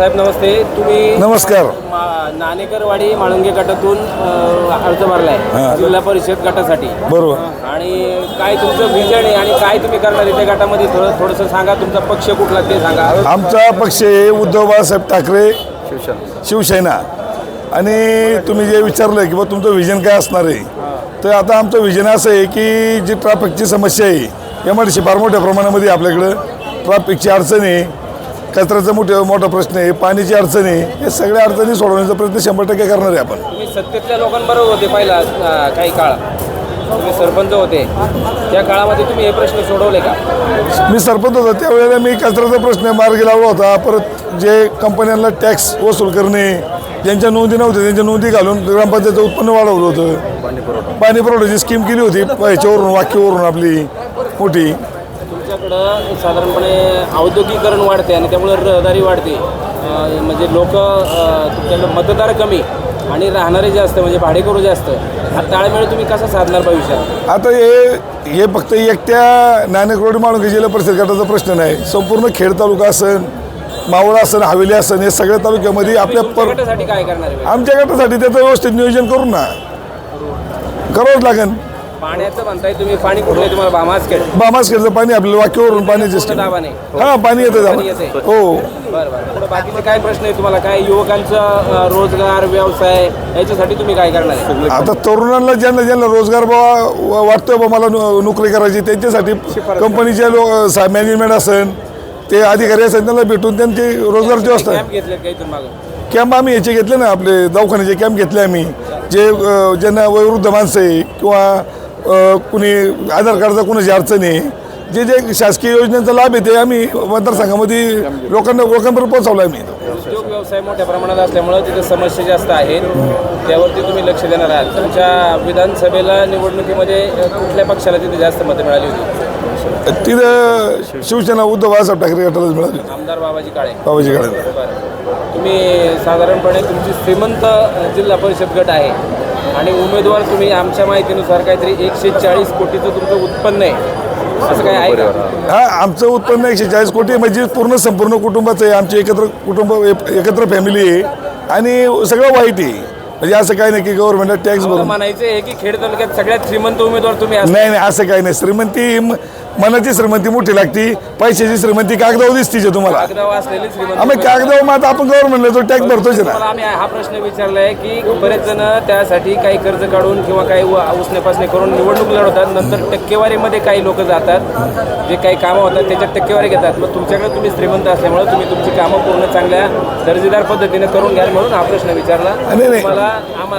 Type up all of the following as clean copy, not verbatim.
साहेब नमस्ते. तुम्ही नमस्कार. नाणेकरवाडी माळुंगे गटातून अर्ज भरलाय जिल्हा परिषद गटासाठी. बरोबर. आणि काय तुमचं विजन आहे आणि काय तुम्ही करणार आहे त्या गटामध्ये थोडंसं सांगा. तुमचा पक्ष कुठला ते सांगा. आमचा पक्ष आहे उद्धव बाळासाहेब ठाकरे शिवसेना. आणि तुम्ही जे विचारलं की बा तुमचं विजन काय असणार आहे, तर आता आमचं विजन असं आहे की जी ट्रॅफिकची समस्या आहे यामध्ये फार मोठ्या प्रमाणामध्ये आपल्याकडं ट्रॅफिकची अडचण आहे, कचऱ्याचा मोठा प्रश्न आहे, पाण्याची अडचण आहे. हे सगळ्या अडचणी सोडवण्याचा प्रयत्न 100% करणार आहे आपण. तुम्ही सत्तेतल्या लोकांबरोबर होते पहिला काही काळ, तुम्ही सरपंच होते, त्या काळामध्ये तुम्ही हे प्रश्न सोडवले का? मी सरपंच होतो त्यावेळेला मी कचऱ्याचा प्रश्न मार्गी लावला होता. परत जे कंपन्यांना टॅक्स वसूल करणे, ज्यांच्या नोंदी नव्हत्या त्यांच्या नोंदी घालून ग्रामपंचायतचं उत्पन्न वाढवलं होतं. पाणी पुरवठ्याची स्कीम केली होती ह्याच्यावरून वाक्यावरून आपली मोठी. तुमच्याकडं साधारणपणे औद्योगिकरण वाढते आणि त्यामुळे रहदारी वाढते, म्हणजे लोक तुमच्याकडं मतदार कमी आणि राहणारे जास्त, म्हणजे भाडेकरू जास्त. हा ताळमेळ तुम्ही कसा साधणार भविष्यात? आता हे फक्त एकट्या नाणेकरवाडी माळुंगे जिल्हा परिषद गटाचा प्रश्न नाही. संपूर्ण खेड तालुका असेल, मावळ असेल, हवेली असेल, हे सगळ्या तालुक्यामध्ये आपल्या गटासाठी काय करणार आहे? आमच्या गटासाठी त्याचं व्यवस्थित नियोजन करू ना, करावंच लागेल. पाण्याचं म्हणताय तुम्ही, पाणी कुठलं तुम्हाला? बामासखेडचं पाणी आपल्याला वाक्यावरून पाण्याचे दाबाने. हां, पाणी येतं हो. बरं. बाकीचे काय प्रश्न आहे तुम्हाला? काय युवकांचा रोजगार, व्यवसाय याच्यासाठी तुम्ही काय करणार आहे? आता तरुणांना ज्यांना रोजगार वाटतोय बा मला नोकरी करायची, त्यांच्यासाठी कंपनीच्या मॅनेजमेंट असेल, ते अधिकारी असेल, त्यांना भेटून त्यांची रोजगाराची व्यवस्था. कॅम्प घेतले काही तुम्हाला? कॅम्प आम्ही याचे घेतले ना, आपले दवाखान्याचे कॅम्प घेतले आम्ही. ज्यांना वयोवृद्ध माणसं आहे किंवा कुणी आधार कार्डचा कुणाची अडचण आहे, जे शासकीय योजनेचा लाभ आहे ते आम्ही मतदारसंघामध्ये लोकांपर्यंत पोहोचवला आम्ही. उद्योग व्यवसाय मोठ्या प्रमाणात असल्यामुळे तिथे समस्या जास्त आहेत, त्यावरती तुम्ही लक्ष देणार आहात. तुमच्या विधानसभेला निवडणुकीमध्ये कुठल्या पक्षाला तिथे जास्त मतं मिळाली होती? तिथं शिवसेना उद्धव बाळासाहेब ठाकरे गटालाच मिळाली. आमदार बाबाजी काळे. तुम्ही साधारणपणे तुमची श्रीमंत जिल्हा परिषद गट आहे आणि उमेदवार तुम्ही आमच्या माहितीनुसार काहीतरी 140 कोटीचं तुमचं उत्पन्न आहे, असं काय आहे का? हां, आमचं उत्पन्न 140 कोटी म्हणजे संपूर्ण कुटुंबाचं आहे. आमचे एकत्र फॅमिली आहे आणि सगळं वाईट आहे. म्हणजे असं काही नाही की गव्हर्नमेंटला टॅक्स भरून म्हणायचं आहे की खेड तालुक्यात सगळ्यात श्रीमंत उमेदवार तुम्ही. नाही, असं काही नाही. श्रीमंती मनाची श्रीमंती मोठी लागती, पैशाची श्रीमंती कागदावर दिसतीच तुम्हाला. असलेली श्रीमंत आम्ही कागदावर मग आपण गव्हर्नमेंटला तो टॅक्स भरतोच ना. आम्ही हा प्रश्न विचारलाय की बरेच जण त्यासाठी काही कर्ज काढून किंवा काही उसने करून निवडणूक लढवतात, नंतर टक्केवारीमध्ये काही लोक जातात, जे काही कामं होतात त्याच्यात टक्केवारी घेतात. मग तुमच्याकडे तुम्ही श्रीमंत असल्यामुळे तुम्ही तुमची कामं पूर्ण चांगल्या दर्जेदार पद्धतीने करून घ्याल म्हणून हा प्रश्न विचारला. मला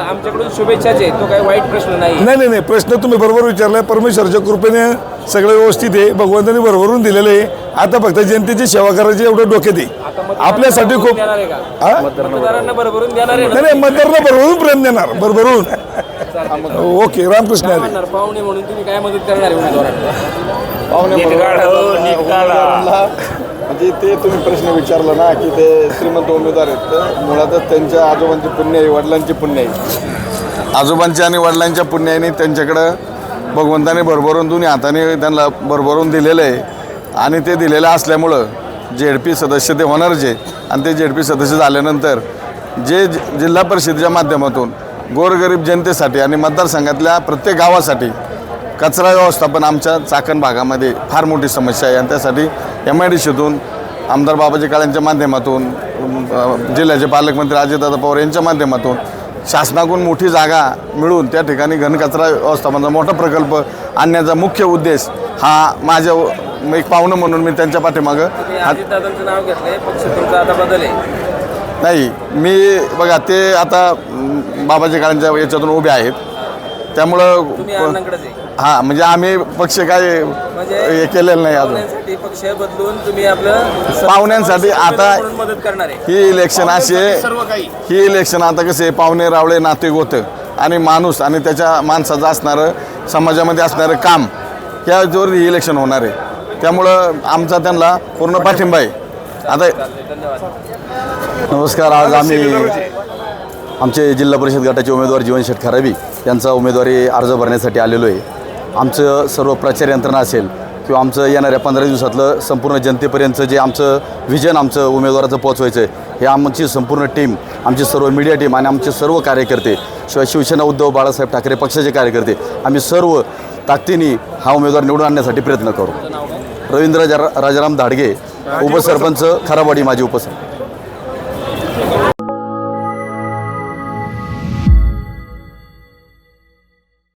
आमच्याकडून शुभेच्छाच आहे, तो काही वाईट प्रश्न नाही. नाही, प्रश्न तुम्ही बरोबर विचारलाय. परमेश्वरच्या कृपेने सगळं व्यवस्थित आहे, भगवंतांनी भरभरून दिलेलं आहे. आता फक्त जनतेची सेवा करायची एवढं डोक्यात आहे. आपल्यासाठी खूप मतदारांना भरभरून देणार आहे. नाही, मतदारांना भरभरून प्रेम देणार, भरभरून. ओके, रामकृष्ण हरी. पाहुणे म्हणून तुम्ही काय मदत करणार आहे उमेदवारांना? म्हणजे ते तुम्ही प्रश्न विचारला ना की ते श्रीमंत उमेदवार आहेत, तर मुळातच त्यांच्या आजोबांची पुण्य आहे, वडिलांची पुण्य आहे. आजोबांच्या आणि वडिलांच्या पुण्याने त्यांच्याकडं भगवंताने भरभरून दोन्ही हाताने त्यांना भरभरून दिलेलं आहे. आणि ते दिलेलं असल्यामुळं ZP सदस्य ते होणारच आहे. आणि ते ZP सदस्य झाल्यानंतर जे जिल्हा परिषदेच्या माध्यमातून गोरगरीब जनतेसाठी आणि मतदारसंघातल्या प्रत्येक गावासाठी कचरा व्यवस्थापन आमच्या चाकण भागामध्ये फार मोठी समस्या आहे. आणि त्यासाठी MIDCतून आमदार बाबाजी काळेंच्या माध्यमातून, जिल्ह्याचे पालकमंत्री अजितदादा पवार यांच्या माध्यमातून शासनाकडून मोठी जागा मिळून त्या ठिकाणी घनकचरा व्यवस्थापनाचा मोठा प्रकल्प आणण्याचा मुख्य उद्देश हा माझ्या एक पाहुणं म्हणून मी त्यांच्या पाठीमागं. अजितदादांचं नाव घेतलंय, पक्ष तुमचा आता बदल आहे? नाही, मी बघा ते आता बाबाजी काळेंच्या याच्यातून उभे आहेत, त्यामुळं हां, म्हणजे आम्ही पक्ष काय हे केलेलं नाही अजून. पक्ष बदलून तुम्ही आपलं पाहुण्यांसाठी आता मदत करणार आहे. ही इलेक्शन अशी आहे, ही इलेक्शन आता कसं आहे, पाहुणे रावळे नाते गोतं आणि माणूस आणि त्याच्या माणसाचं असणारं समाजामध्ये असणारं काम, ह्या जोर ही इलेक्शन होणार आहे. त्यामुळं आमचा त्यांना पूर्ण पाठिंबा आहे. आता नमस्कार. आज आम्ही आमचे जिल्हा परिषद गटाचे उमेदवार जीवनशेठ खराबी यांचा उमेदवारी अर्ज भरण्यासाठी आलेलो आहे. आमचं सर्व प्रचार यंत्रणा असेल किंवा आमचं येणाऱ्या 15 दिवसातलं संपूर्ण जनतेपर्यंतचं जे आमचं विजन आमचं उमेदवाराचं पोहोचवायचं आहे, हे आमची संपूर्ण टीम, आमची सर्व मीडिया टीम आणि आमचे सर्व कार्यकर्ते, शिवाय शिवसेना उद्धव बाळासाहेब ठाकरे पक्षाचे कार्यकर्ते, आम्ही सर्व ताकदीने हा उमेदवार निवडून आणण्यासाठी प्रयत्न करू. रवींद्र राजाराम धाडगे, उपसरपंच खराबवाडी, माजी उपसरपंच.